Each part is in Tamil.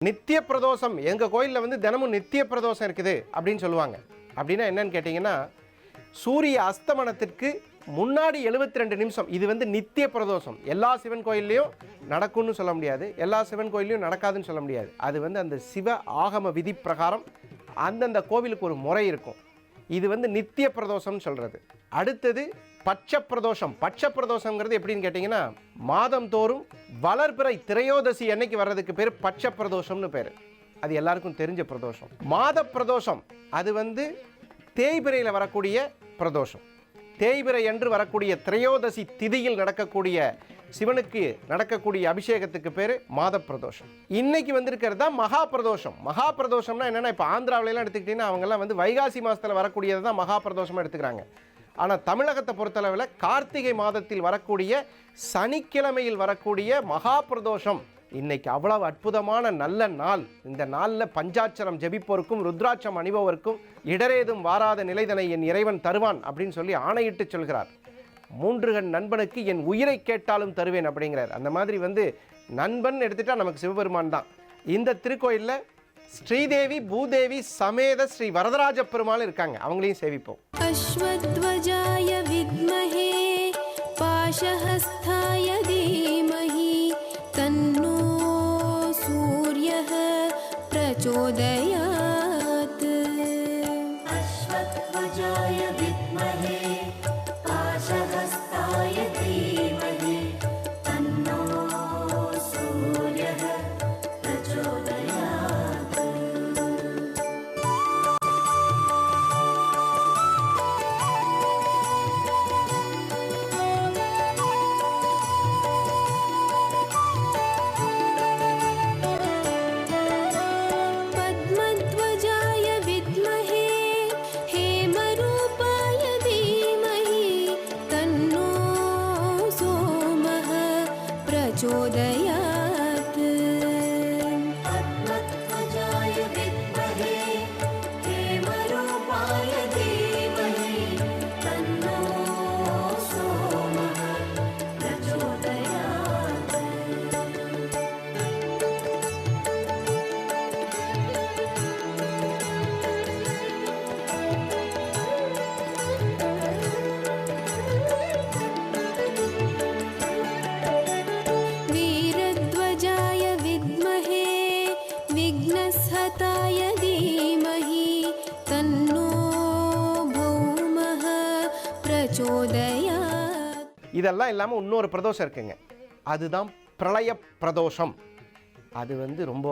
நித்திய பிரதோஷம் எங்கள் கோயிலில் வந்து தினமும் நித்திய பிரதோஷம் இருக்குது அப்படின்னு சொல்லுவாங்க. அப்படின்னா என்னன்னு கேட்டிங்கன்னா, சூரிய அஸ்தமனத்திற்கு முன்னாடி 72 நிமிஷம் இது வந்து நித்திய பிரதோஷம். எல்லா சிவன் கோயில்லையும் நடக்கும்னு சொல்ல முடியாது, எல்லா சிவன் கோயிலையும் நடக்காதுன்னு சொல்ல முடியாது. அது வந்து அந்த சிவ ஆகம விதி பிரகாரம் அந்தந்த கோவிலுக்கு ஒரு முறை இருக்கும். இது வந்து நித்திய பிரதோஷம்னு சொல்கிறது. அடுத்தது பட்ச பிரதோஷம். பட்ச பிரதோஷங்கிறது எப்படின்னு கேட்டிங்கன்னா, மாதம் தோறும் வளர்பிறை திரையோதசி அன்னைக்கு வர்றதுக்கு பேர் பட்ச பிரதோஷம்னு பேர். அது எல்லாருக்கும் தெரிஞ்ச பிரதோஷம். மாத பிரதோஷம் அது வந்து தேய்பிரையில் வரக்கூடிய பிரதோஷம். தேய்பிரை என்று வரக்கூடிய திரையோதசி திதியில் நடக்கக்கூடிய சிவனுக்கு நடக்கக்கூடிய அபிஷேகத்துக்கு பேர் மாத பிரதோஷம். இன்னைக்கு வந்திருக்கிறது தான் மகா பிரதோஷம். மகா பிரதோஷம்னா என்னென்னா, இப்போ ஆந்திராவிலலாம் எடுத்துக்கிட்டிங்கன்னா அவங்கெல்லாம் வந்து வைகாசி மாதத்தில் வரக்கூடியது தான் மகா பிரதோஷமாக எடுத்துக்கிறாங்க. ஆனால் தமிழகத்தை பொறுத்தளவில் கார்த்திகை மாதத்தில் வரக்கூடிய சனிக்கிழமையில் வரக்கூடிய மகா பிரதோஷம் இன்னைக்கு அவ்வளவு அற்புதமான நல்ல நாள். இந்த நாளில் பஞ்சாட்சரம் ஜெபிப்போருக்கும் ருத்ராட்சம் அணிபவருக்கும் இடரேதும் வாராத நிலைதனை என் இறைவன் தருவான் அப்படின்னு சொல்லி ஆணையிட்டு சொல்கிறார். 3 கண் நண்பனுக்கு என் உயிரை கேட்டாலும் தருவேன் அப்படிங்கிறார். அந்த மாதிரி வந்து நண்பன் எடுத்துட்டா நமக்கு சிவபெருமான் தான். இந்த திருக்கோயிலில் ஸ்ரீதேவி பூதேவி சமேத ஸ்ரீ வரதராஜ பெருமாள் இருக்காங்க. அவங்களையும் சேவிப்போம். அஸ்வத்வஜாய வித்மஹே பாஷஹஸ்தாய தீமஹி தன்னோ சூர்யः பிரச்சோதயாத். அஸ்வத்வஜாய வித்மஹே பாஷஹஸ்தாய தீமஹி தன்னோ சூர்யः பிரச்சோதயாத். பத்மத்வஜாய வித்மஹே ஹேமரூபாய தீமஹி தன்னோ சோமः பிரச்சோதயாத். பத்மத்வஜாய வித்மஹே ஹேமரூபாய தீமஹி தன்னோ சோமः பிரச்சோதயாத். வீரத்வஜாய வித்மஹே விக்னஸ்ஹதாய தீமஹி தன்னோ பௌமः பிரச்சோதயாத். இதெல்லாம் இல்லாமல் இன்னொரு பிரதோஷம் இருக்குங்க. அதுதான் பிரளய பிரதோஷம். அது வந்து ரொம்ப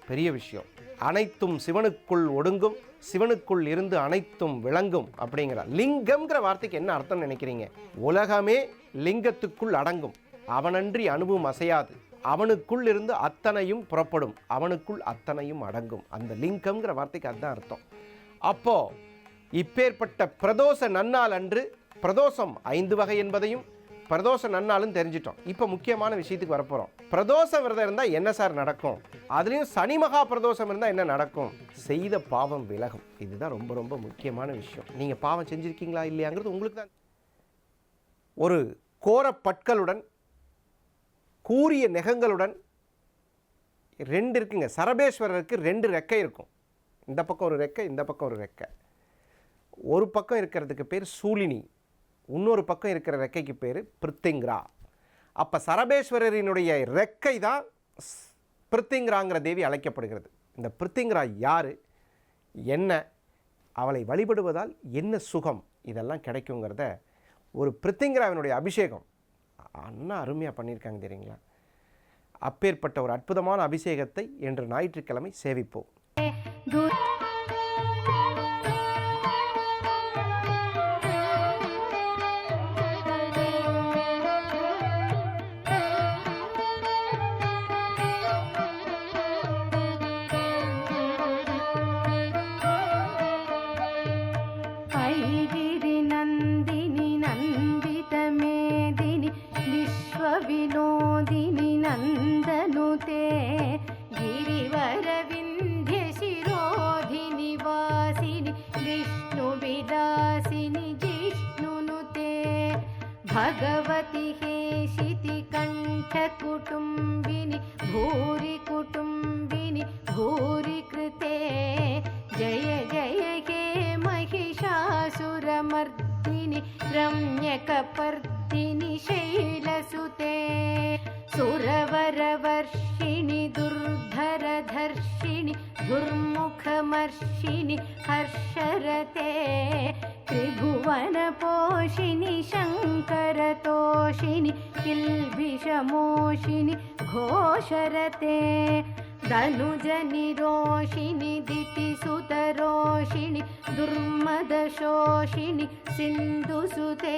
பெரிய விஷயம். அனைத்தும் சிவனுக்குள் ஒடுங்கும், சிவனுக்குள் இருந்து அனைத்தும் விளங்கும் அப்படிங்கிற லிங்கம்ங்கிற வார்த்தைக்கு என்ன அர்த்தம் நினைக்கிறீங்க? உலகமே லிங்கத்துக்குள் அடங்கும், அவனன்றி அணுவும் அசையாது, அவனுக்குள் இருந்து அத்தனையும் புறப்படும், அவனுக்குள் அத்தனையும் அடங்கும். அந்த லிங்கம்ங்கிற வார்த்தைக்கு அதுதான் அர்த்தம். அப்போ இப்பேற்பட்ட பிரதோஷ நன்னாள் அன்று பிரதோஷம் 5 வகை என்பதையும் பிரதோஷ நன்னாளும் தெரிஞ்சிட்டோம். இப்போ முக்கியமான விஷயத்துக்கு வரப்போகிறோம். பிரதோஷ விரதம் இருந்தால் என்ன சார் நடக்கும்? அதுலேயும் சனி மகா பிரதோஷம் இருந்தால் என்ன நடக்கும்? செய்த பாவம் விலகும். இதுதான் ரொம்ப ரொம்ப முக்கியமான விஷயம். நீங்கள் பாவம் செஞ்சுருக்கீங்களா இல்லையாங்கிறது உங்களுக்கு தான். ஒரு கோர பற்களுடன் கூரிய நெகங்களுடன் 2 இருக்குங்க. சரபேஸ்வரருக்கு 2 ரெக்கை இருக்கும். இந்த பக்கம் ஒரு ரெக்கை, இந்த பக்கம் ஒரு ரெக்கை. ஒரு பக்கம் இருக்கிறதுக்கு பேர் சூலினி, இன்னொரு பக்கம் இருக்கிற ரெக்கைக்கு பேர் பிருத்திங்கிரா. அப்போ சரபேஸ்வரரினுடைய ரெக்கை தான் பிருத்திங்கிராங்கிற தேவி அழைக்கப்படுகிறது. இந்த பிருத்திங்கிரா யார், என்ன, அவளை வழிபடுவதால் என்ன சுகம், இதெல்லாம் கிடைக்குங்கிறத ஒரு பிருத்திங்கிராவினுடைய அபிஷேகம் அண்ணா அருமையாக பண்ணியிருக்காங்க தெரியுங்களா? அப்பேற்பட்ட ஒரு அற்புதமான அபிஷேகத்தை இன்று ஞாயிற்றுக்கிழமை சேவிப்போம். ऐगिरि नन्दिनि नन्दितमेदिनि विश्वविनोदिनि नन्दनुते गिरिवरविन्ध्यशिरोधिनि वासिनि विष्णुविलासिनि जिष्णुनुते भगवति हेशिति कण्ठकुटुम्बिनि भूरि कुटुम्बिनि भूरि कृते जय जय हे महिषासुरमर्दिनि रम्यकपर्दिनि शैलसुते सुरवरवर्षिणि दुर्धरधर्षिणि दुर्मुखमर्षिणि हर्षरते त्रिभुवनपोषिणि शङ्करतोषिणि किल्बिषमोषिणि घोषरते धनुजनिरोषिणि दितिसुतरोषिणि दुर्मदशोषिणि सिन्धुसुते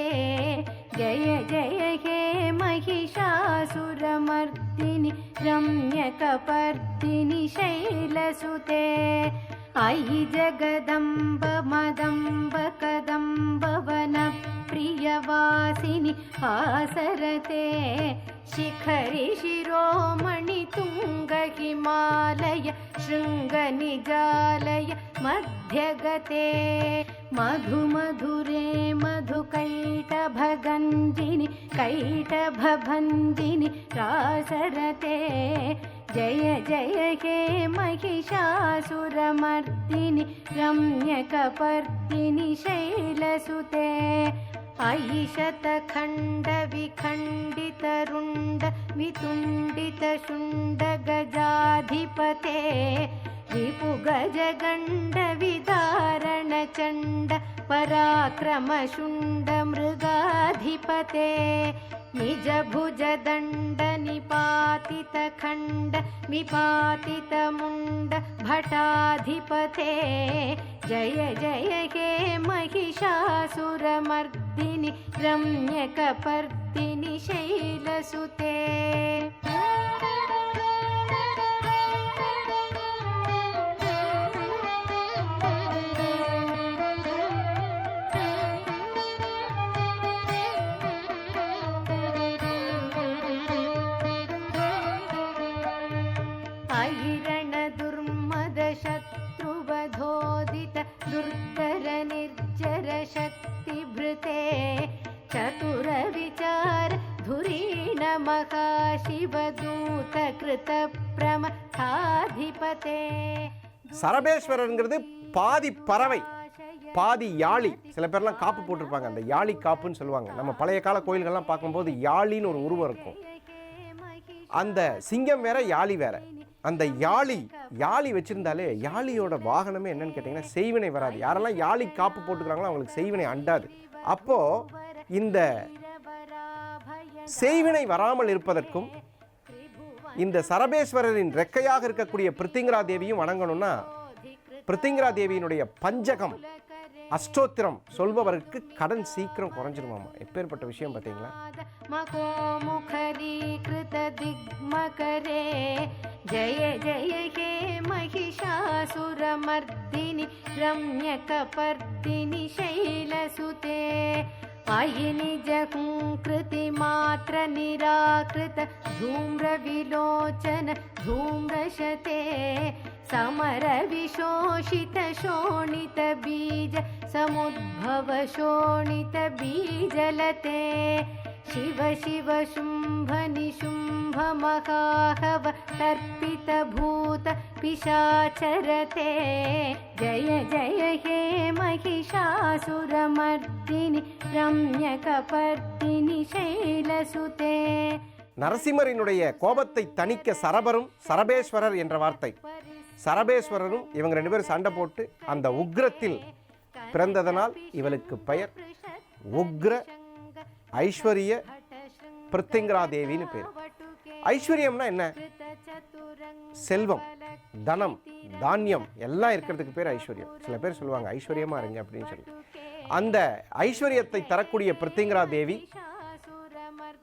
जय जय हे महिषासुरमर्दिनि रम्यकपर्दिनि शैलसुते अयि जगदम्ब मदम्ब कदम्ब वनप्रियवासिनि आसरते शिखरि शिरोमणि तुङ्ग हिमालय शृङ्गनिजालय मध्यगते मधुमधुरे मधुकैटभगञ्जिनि कैटभभञ्जिनि रासरते जय जय हे महिषासुरमर्दिनि रम्यकपर्दिनि शैलसुते अयि शतखण्डविखण्डितरुण्ड वितुण्डितशुण्ड गजाधिपते रिपुगजगण्डविदारणचण्ड पराक्रमशुण्ड मृगाधिपते निजभुजदण्ड निपातितखण्ड विपातितमुण्ड भटाधिपते जय जय हे महिषासुरमर्दिनि रम्यकपर्दिनि शैलसुते शत्रुवधोदित दुर्धर निर्जर शक्तिभृते चतुरविचार धुरीण महाशिवदूत कृतप्रमथाधिपते சரபேஸ்வரருங்கிறது பாதி பறவை பாதி யாழி. சில பேர்லாம் காப்பு போட்டிருப்பாங்க, அந்த யாழி காப்புன்னு சொல்லுவாங்க. நம்ம பழைய கால கோயில்கள்லாம் பார்க்கும்போது யாழின்னு ஒரு உருவம் இருக்கும். அந்த சிங்கம் வேற யாழி வேற. அந்த யாழி வச்சிருந்தாலே யாழியோட வாகனமே என்னன்னு கேட்டிங்கன்னா செய்வினை வராது. யாரெல்லாம் யாழி காப்பு போட்டுக்கிறாங்களோ அவங்களுக்கு செய்வினை அண்டாது. அப்போ இந்த செய்வினை வராமல் இருப்பதற்கும் இந்த சரபேஸ்வரரின் ரெக்கையாக இருக்கக்கூடிய பிருத்திங்கரா தேவியும் வணங்கணும்னா பிருத்திங்கரா தேவியினுடைய பஞ்சகம் அஷ்டோத்திரம் சொல்பவருக்கு கடன் சீக்கிரம் குறைஞ்சிருமாமா. எப்பேற்பட்ட விஷயம் பார்த்தீங்களா? जय जय हे महिषासुरमर्दिनि रम्यकपर्दिनि शैलसुते अयि निजहुङ्कृति मात्र निराकृत धूम्रविलोचन धूम्रशते समरविशोषित शोणित बीज समुद्भव शोणित बीजलते शिव शिव शुम्भ निशुम्भ महाहव तर्पित भूत पिशाचरते जय जय हे महिषासुरमर्दिनि रम्यकपर्दिनि शैलसुते நரசிம்மரினுடைய கோபத்தை தணிக்க சரபரும் சரபேஸ்வரர் என்ற வார்த்தை. சரபேஸ்வரரும் இவங்க ரெண்டு பேரும் சண்டை போட்டு அந்த உக்ரத்தில் பிறந்ததனால் இவளுக்கு பெயர் உக்ர ஐஸ்வரிய பிருத்திங்கரா தேவின்னு பேர். ஐஸ்வர்யம்னா என்ன? செல்வம், தனம், தானியம் எல்லாம் இருக்கிறதுக்கு பேர் ஐஸ்வர்யம். சில பேர் சொல்லுவாங்க ஐஸ்வர்யமா இருங்க அப்படின்னு சொல்லி. அந்த ஐஸ்வர்யத்தை தரக்கூடிய பிருத்திங்கரா தேவி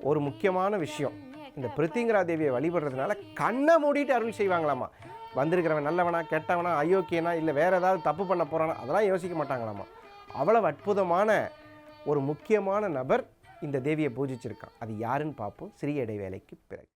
ஒரு முக்கியமான விஷயம். இந்த பிருத்திங்கரா தேவியை வழிபடுறதுனால கண்ணை மூடிட்டு அருள் செய்வாங்களாமா. வந்திருக்கிறவன் நல்லவனா கெட்டவனா ஐயோக்கியனா இல்லை வேற ஏதாவது தப்பு பண்ண போறானா அதெல்லாம் யோசிக்க மாட்டாங்களாமா. அவ்வளவு அற்புதமான ஒரு முக்கியமான நபர் இந்த தேவியை பூஜிச்சிருக்கான். அது யாருன்னு பார்ப்போம் சிறிய இடைவேளைக்கு பிறகு.